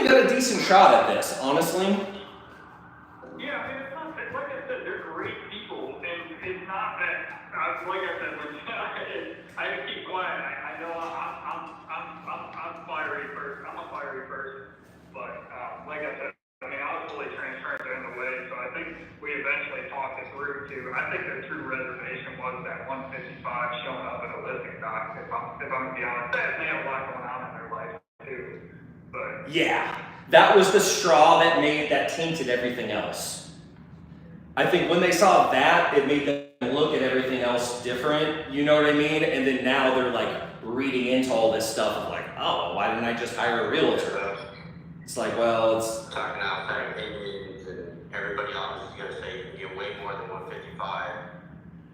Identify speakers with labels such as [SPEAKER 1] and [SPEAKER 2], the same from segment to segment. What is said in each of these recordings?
[SPEAKER 1] we got a decent shot at this, honestly.
[SPEAKER 2] Yeah, I mean, it's not, like I said, they're great people, and it's not that, like I said, I have to keep quiet. I know I'm fiery first. I'm a fiery person, but like I said, I mean, I was fully transparent in the way, so I think we eventually talked it through too. I think their true reservation was that 155 showing up at a listing doc. If I'm gonna be honest, they have a lot going on in their life too, but
[SPEAKER 1] Yeah, that was the straw that tainted everything else. I think when they saw that, it made them look at everything else different, you know what I mean? And then now they're like reading into all this stuff of like, oh, why didn't I just hire a realtor? It's like, well, it's
[SPEAKER 3] talking outside opinions, and everybody else is going to say you get way more than 155.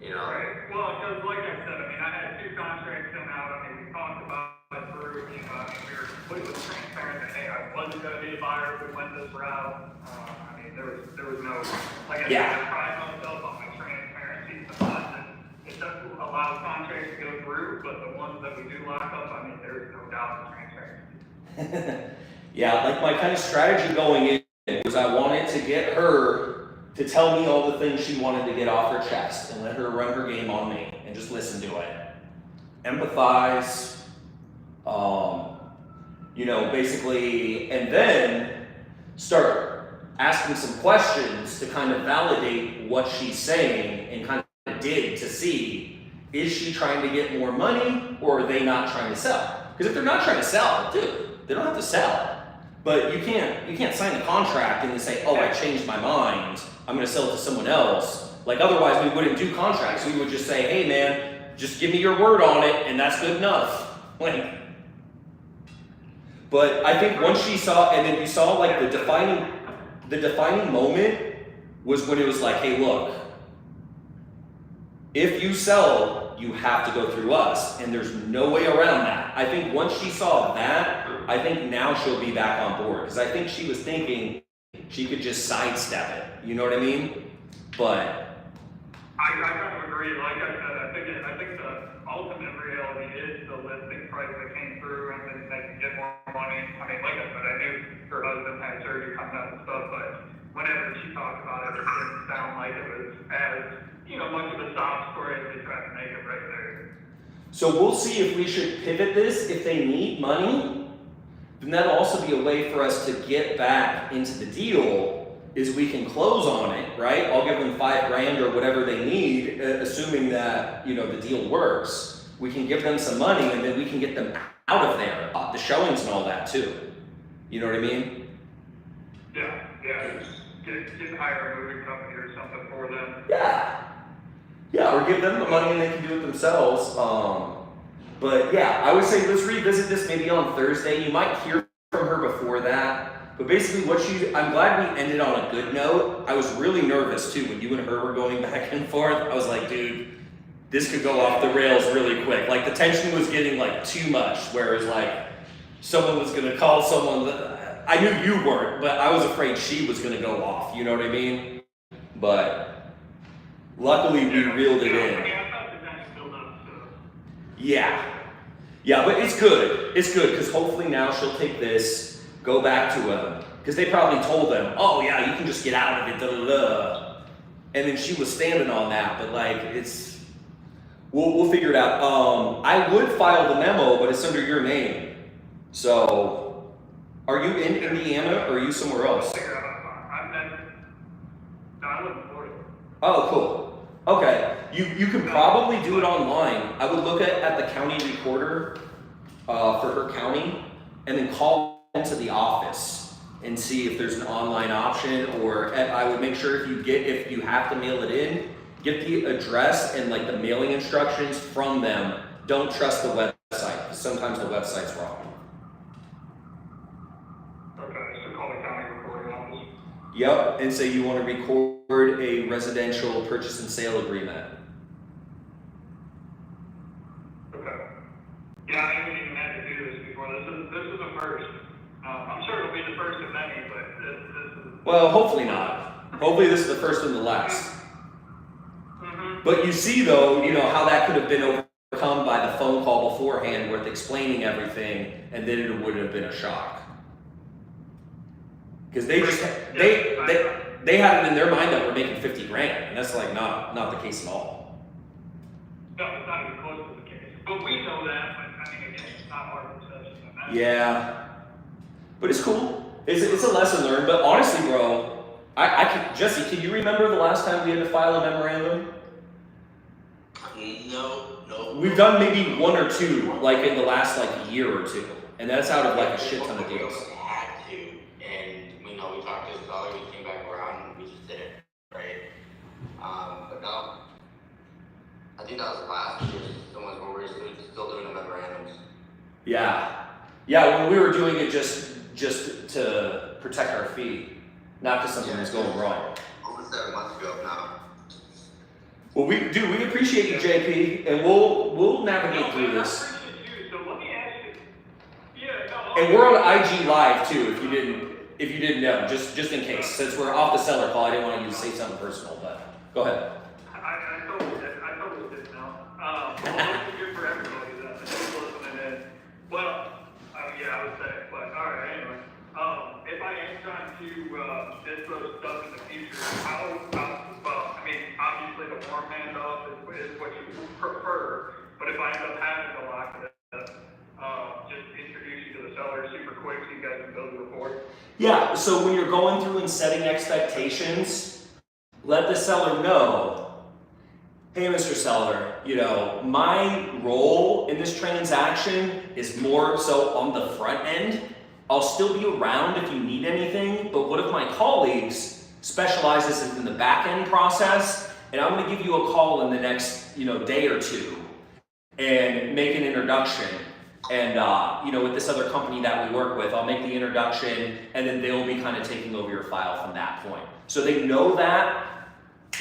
[SPEAKER 3] You know.
[SPEAKER 2] Right. Well, because like I said, I mean, I had 2 contracts sent out. I mean, we talked about it through. You know, I mean, we were completely transparent that hey, I wasn't going to be a buyer if we went this route. I mean, there was no, like I said, I pride myself on my transparency. Sometimes it doesn't allow contracts to go through, but the ones that we do lock up, I mean, there's no doubt in transparency.
[SPEAKER 1] yeah, like my kind of strategy going in was I wanted to get her to tell me all the things she wanted to get off her chest and let her run her game on me and just listen to it. Empathize, you know, basically, and then start asking some questions to kind of validate what she's saying and kind of dig to see, is she trying to get more money or are they not trying to sell? Because if they're not trying to sell, dude, they don't have to sell. But you can't sign a contract and then say, oh, I changed my mind, I'm gonna sell it to someone else. Like otherwise we wouldn't do contracts. We would just say, hey man, just give me your word on it and that's good enough. Like, but I think once she saw, and then you saw like the defining moment was when it was like, hey look, if you sell, you have to go through us, and there's no way around that. I think once she saw that, I think now she'll be back on board, because I think she was thinking she could just sidestep it, you know what I mean? But
[SPEAKER 2] I kind of agree. Like I said, I think the ultimate reality is the listing price that came through, and then they can get more money. I mean, like I said, I knew her husband had surgery coming up and stuff, but whenever she talked about it, it didn't sound like it was as, you know, much of a sob story as they tried to make it right there.
[SPEAKER 1] so we'll see if we should pivot this. If they need money, then that'll also be a way for us to get back into the deal, is we can close on it, right? I'll give them $5,000 or whatever they need, assuming that, you know, the deal works. We can give them some money and then we can get them out of there. The showings and all that too. You know what I mean?
[SPEAKER 2] Yeah. Get hire a moving company or something for them.
[SPEAKER 1] Yeah, or give them the money and they can do it themselves. But yeah, I would say let's revisit this maybe on Thursday. You might hear from her before that. But basically I'm glad we ended on a good note. I was really nervous too when you and her were going back and forth. I was like, dude, this could go off the rails really quick. Like the tension was getting like too much, whereas like someone was gonna call someone that I knew you weren't, but I was afraid she was gonna go off, you know what I mean? But luckily we reeled it in.
[SPEAKER 2] I thought the tension built up, so.
[SPEAKER 1] Yeah, but it's good. It's good, because hopefully now she'll take this, go back to him, because they probably told them, oh yeah, you can just get out of it, and then she was standing on that, but like, we'll figure it out. I would file the memo, but it's under your name. So, are you in Indiana, or are you somewhere else?
[SPEAKER 2] I live in Florida.
[SPEAKER 1] Oh, cool. Okay, you can probably do it online. I would look at the county recorder for her county, and then call into the office and see if there's an online option, or I would make sure if you have to mail it in, get the address and like the mailing instructions from them. Don't trust the website, because sometimes the website's wrong.
[SPEAKER 2] Okay, so call the county recording office.
[SPEAKER 1] Yep, and say you want to record a residential purchase and sale agreement.
[SPEAKER 2] Okay. Yeah, I haven't even had to do this before. This is a first. I'm sure it'll be the first of many, but this is.
[SPEAKER 1] Well, hopefully not. Hopefully this is the first and the last.
[SPEAKER 2] Mm-hmm.
[SPEAKER 1] But you see though, you know, how that could have been overcome by the phone call beforehand with explaining everything, and then it would have been a shock. Because they had it in their mind that we're making 50 grand, and that's like not the case at all.
[SPEAKER 2] No, it's not even close to the case. But we know that, but I mean, again, it's not our obsession.
[SPEAKER 1] Yeah. But it's cool. It's a lesson learned. But honestly, bro, Jesse, can you remember the last time we had to file a memorandum?
[SPEAKER 3] No.
[SPEAKER 1] We've done maybe one or two, like in the last like year or two, and that's out of like a shit ton of
[SPEAKER 3] We
[SPEAKER 1] deals.
[SPEAKER 3] had to, and we talked to Sully, we came back around, and we just did it, right? But no, I think that was last year, the ones where we were still doing the memorandums.
[SPEAKER 1] Yeah, when we were doing it just to protect our fee, not because something was going wrong.
[SPEAKER 3] Almost 7 months ago now.
[SPEAKER 1] Well, we appreciate you, JP, and we'll navigate through this.
[SPEAKER 2] I appreciate you, so let me ask you. Yeah, no.
[SPEAKER 1] And we're on IG Live too, if you didn't know, just in case. Since we're off the seller call, I didn't want you to say something personal, but go ahead.
[SPEAKER 2] I totally didn't know. Well, it's good for everybody that is listening in. Well, yeah, I would say, but all right, anyway. If I am trying to dispose stuff in the future, well, I mean, obviously the warm handoff is what you prefer, but if I end up having to lock it up, just introduce you to the seller super quick so you guys can build a rapport.
[SPEAKER 1] Yeah, so when you're going through and setting expectations, let the seller know, hey, Mr. Seller, my role in this transaction is more so on the front end. I'll still be around if you need anything, but one of my colleagues specializes in the back end process, and I'm gonna give you a call in the next, day or two and make an introduction. And, with this other company that we work with, I'll make the introduction, and then they'll be kind of taking over your file from that point. So they know that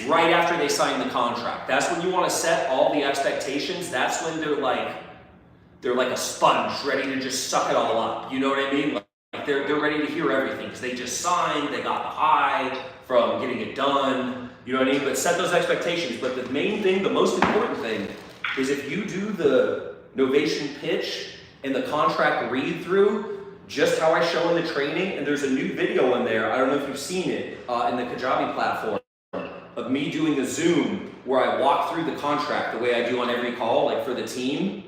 [SPEAKER 1] right after they sign the contract. That's when you want to set all the expectations. That's when they're like a sponge, ready to just suck it all up. You know what I mean? Like they're ready to hear everything because they just signed, they got the high from getting it done. You know what I mean? But set those expectations. But the main thing, the most important thing, is if you do the Novation pitch and the contract read through, just how I show in the training, and there's a new video in there, I don't know if you've seen it, in the Kajabi platform, of me doing a Zoom where I walk through the contract the way I do on every call, like for the team.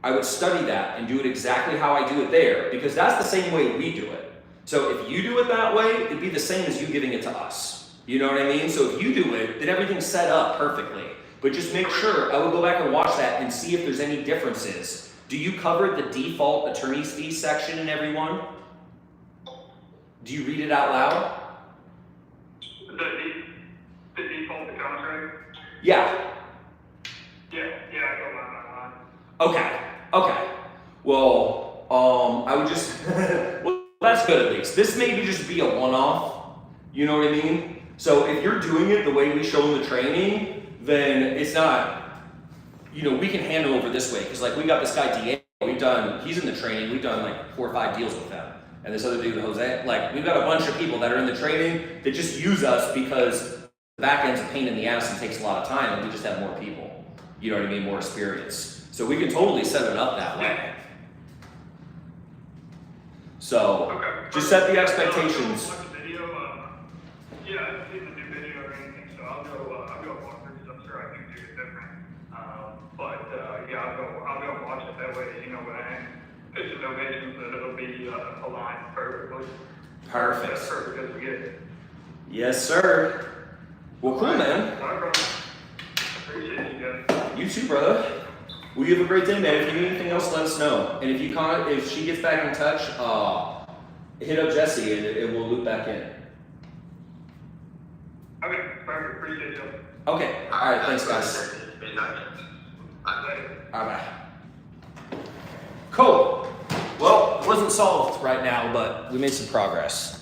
[SPEAKER 1] I would study that and do it exactly how I do it there, because that's the same way we do it. So if you do it that way, it'd be the same as you giving it to us. You know what I mean? So if you do it, then everything's set up perfectly. But just make sure, I would go back and watch that and see if there's any differences. Do you cover the default attorney's fee section in every one? Do you read it out loud?
[SPEAKER 2] The default contract?
[SPEAKER 1] Yeah.
[SPEAKER 2] Yeah, I go line by line.
[SPEAKER 1] Okay. Well, I would just, well, that's good at least. This maybe just be a one-off, you know what I mean? So if you're doing it the way we show in the training, then it's not, we can handle over this way. Because like we got this guy, Diego, he's in the training, we've done like 4 or 5 deals with him. And this other dude, Jose, like we've got a bunch of people that are in the training that just use us because the back end's a pain in the ass and takes a lot of time, and we just have more people. You know what I mean? More experience. So we can totally set it up that way. So
[SPEAKER 2] Okay.
[SPEAKER 1] just set the expectations.
[SPEAKER 2] Watch the video. Yeah, I haven't seen the new video or anything, so I'll go walk through because I'm sure I can do it different. I'll go watch it that way. When I am pitching Novation, that it'll be aligned perfectly.
[SPEAKER 1] Perfect.
[SPEAKER 2] That's perfect as we get it.
[SPEAKER 1] Yes, sir. Well, cool, man.
[SPEAKER 2] All right, bro. Appreciate you guys.
[SPEAKER 1] You too, brother. Well, you have a great day, man. If you need anything else, let us know. And if she gets back in touch, hit up Jesse and we'll loop back in.
[SPEAKER 2] Okay, perfect. Appreciate you.
[SPEAKER 1] Okay. All right. Thanks, guys. All right, bye. Cool. Well, it wasn't solved right now, but we made some progress.